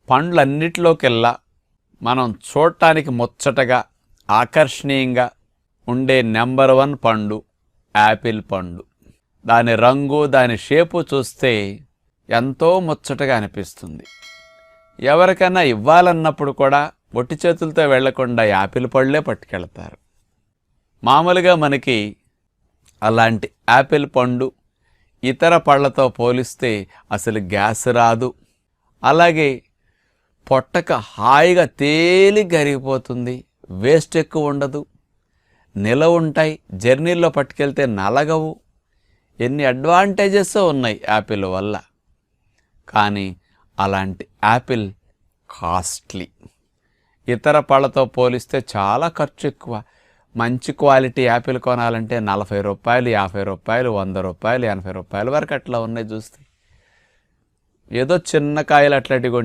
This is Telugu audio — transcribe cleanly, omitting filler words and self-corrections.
పండ్లన్నిటిలోకెల్లా మనం చూడటానికి ముచ్చటగా ఆకర్షణీయంగా ఉండే నెంబర్ 1 పండు యాపిల్ పండు. దాని రంగు, దాని షేపు చూస్తే ఎంతో ముచ్చటగా అనిపిస్తుంది. ఎవరికైనా ఇవ్వాలన్నప్పుడు కూడా ఒట్టి చేతులతో వెళ్లకుండా యాపిల్ పళ్ళే పట్టుకెళ్తారు. మామూలుగా మనకి అలాంటి యాపిల్ పండు ఇతర పళ్ళతో పోలిస్తే అసలు గ్యాస్ రాదు. అలాగే పొట్టక హాయిగా తేలిగ్గా అరిగిపోతుంది. వేస్ట్ ఎక్కువ ఉండదు, నిలవ ఉంటాయి, జర్నీల్లో పట్టుకెళ్తే నలగవు. ఎన్ని అడ్వాంటేజెస్ ఉన్నాయి యాపిల్ వల్ల. కానీ అలాంటి యాపిల్ కాస్ట్లీ. ఇతర పళ్ళతో పోలిస్తే చాలా ఖర్చు ఎక్కువ. మంచి క్వాలిటీ యాపిల్ కొనాలంటే 40 రూపాయలు, 50 రూపాయలు, 100 రూపాయలు, 80 రూపాయల వరకు అట్లా ఉన్నాయి చూస్తే. ఏదో చిన్న కాయలు అట్లాంటివి